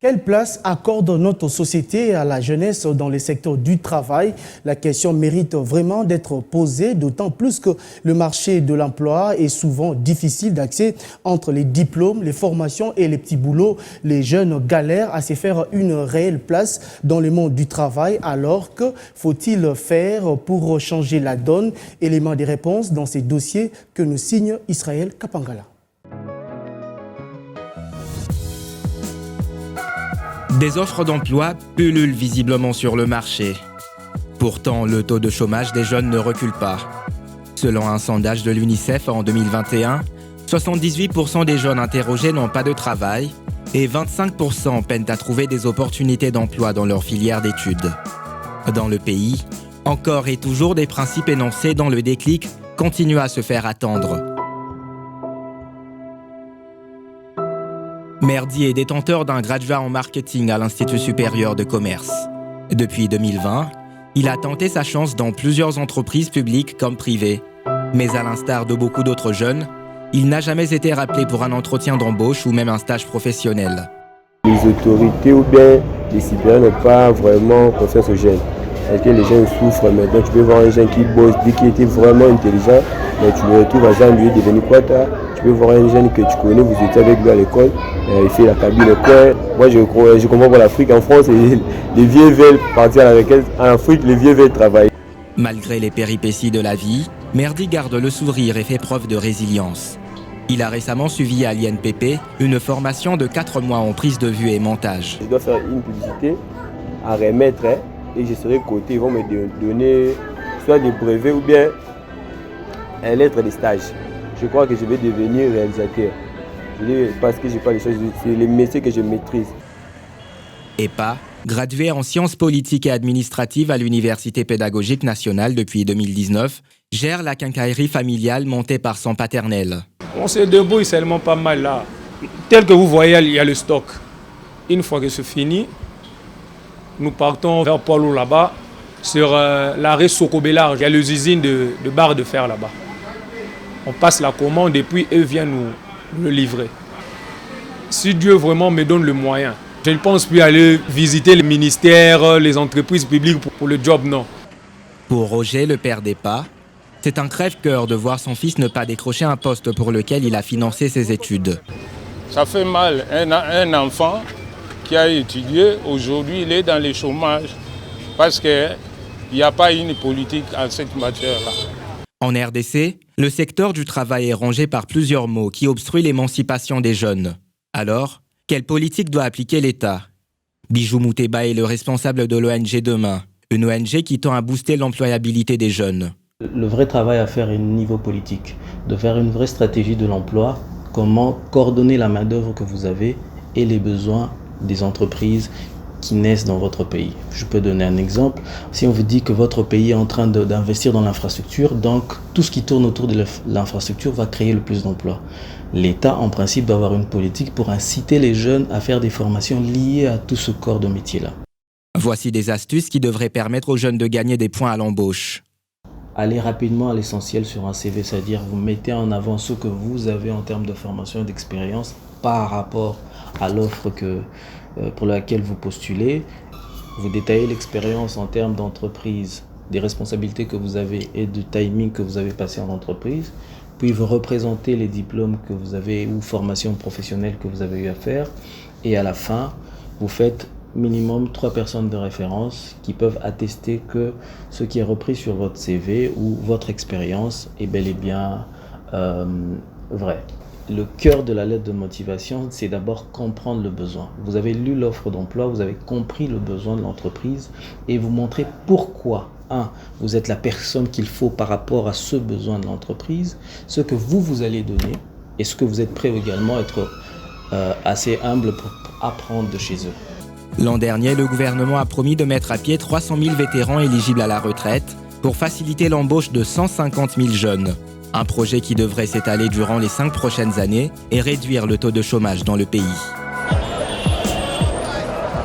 Quelle place accorde notre société à la jeunesse dans les secteurs du travail? La question mérite vraiment d'être posée, d'autant plus que le marché de l'emploi est souvent difficile d'accès entre les diplômes, les formations et les petits boulots. Les jeunes galèrent à se faire une réelle place dans le monde du travail. Alors que faut-il faire pour changer la donne? Élément des réponses dans ces dossiers que nous signe Israël Kapangala. Des offres d'emploi pullulent visiblement sur le marché. Pourtant, le taux de chômage des jeunes ne recule pas. Selon un sondage de l'UNICEF en 2021, 78% des jeunes interrogés n'ont pas de travail et 25% peinent à trouver des opportunités d'emploi dans leur filière d'études. Dans le pays, encore et toujours des principes énoncés dans le déclic continuent à se faire attendre. Merdi est détenteur d'un graduat en marketing à l'Institut supérieur de commerce. Depuis 2020, il a tenté sa chance dans plusieurs entreprises publiques comme privées. Mais à l'instar de beaucoup d'autres jeunes, il n'a jamais été rappelé pour un entretien d'embauche ou même un stage professionnel. Les autorités ou bien les citoyens n'ont pas vraiment confiance aux jeunes. Parce que les jeunes souffrent maintenant. Tu peux voir un jeune qui bosse, dès qu'il était vraiment intelligent, mais tu le retrouves à Jean, lui est devenu quoi t'as? Tu peux voir un jeune que tu connais, vous étiez avec lui à l'école, il fait la cabine au coin. Moi je comprends pour l'Afrique, en France, les vieux veulent partir à la requête. En Afrique, les vieux veulent travailler. Malgré les péripéties de la vie, Merdi garde le sourire et fait preuve de résilience. Il a récemment suivi à l'INPP une formation de 4 mois en prise de vue et montage. Je dois faire une publicité à remettre et je serai coté. Ils vont me donner soit des brevets ou bien un lettre de stage. Je crois que je vais devenir réalisateur. Parce que je n'ai pas les choses, c'est les métiers que je maîtrise. EPA, gradué en sciences politiques et administratives à l'Université pédagogique nationale depuis 2019, gère la quincaillerie familiale montée par son paternel. On se débrouille seulement pas mal là. Tel que vous voyez, il y a le stock. Une fois que c'est fini, nous partons vers Polo là-bas, sur l'arrêt Sokobelard. Il y a les usines de barres de fer là-bas. On passe la commande et puis eux viennent nous le livrer. Si Dieu vraiment me donne le moyen, je ne pense plus aller visiter les ministères, les entreprises publiques pour le job, non. Pour Roger, le père d'EPA, c'est un crève-cœur de voir son fils ne pas décrocher un poste pour lequel il a financé ses études. Ça fait mal. Un enfant qui a étudié, aujourd'hui il est dans le chômage parce qu'il n'y a pas une politique en cette matière-là. En RDC, le secteur du travail est rongé par plusieurs maux qui obstruent l'émancipation des jeunes. Alors, quelle politique doit appliquer l'État? Bijou Mouteba est le responsable de l'ONG Demain, une ONG qui tend à booster l'employabilité des jeunes. Le vrai travail à faire est au niveau politique, de faire une vraie stratégie de l'emploi, comment coordonner la main-d'œuvre que vous avez et les besoins des entreprises qui naissent dans votre pays. Je peux donner un exemple. Si on vous dit que votre pays est en train d'investir dans l'infrastructure, donc tout ce qui tourne autour de l'infrastructure va créer le plus d'emplois. L'État, en principe, doit avoir une politique pour inciter les jeunes à faire des formations liées à tout ce corps de métier-là. Voici des astuces qui devraient permettre aux jeunes de gagner des points à l'embauche. Allez rapidement à l'essentiel sur un CV, c'est-à-dire vous mettez en avant ce que vous avez en termes de formation et d'expérience par rapport à l'offre pour laquelle vous postulez. Vous détaillez l'expérience en termes d'entreprise, des responsabilités que vous avez et du timing que vous avez passé en entreprise. Puis vous représentez les diplômes que vous avez ou formations professionnelles que vous avez eu à faire. Et à la fin, vous faites minimum 3 personnes de référence qui peuvent attester que ce qui est repris sur votre CV ou votre expérience est bel et bien vrai. Le cœur de la lettre de motivation, c'est d'abord comprendre le besoin. Vous avez lu l'offre d'emploi, vous avez compris le besoin de l'entreprise et vous montrez pourquoi. Vous êtes la personne qu'il faut par rapport à ce besoin de l'entreprise, ce que vous allez donner et ce que vous êtes prêt également à être assez humble pour apprendre de chez eux. L'an dernier, le gouvernement a promis de mettre à pied 300 000 vétérans éligibles à la retraite pour faciliter l'embauche de 150 000 jeunes. Un projet qui devrait s'étaler durant les 5 prochaines années et réduire le taux de chômage dans le pays.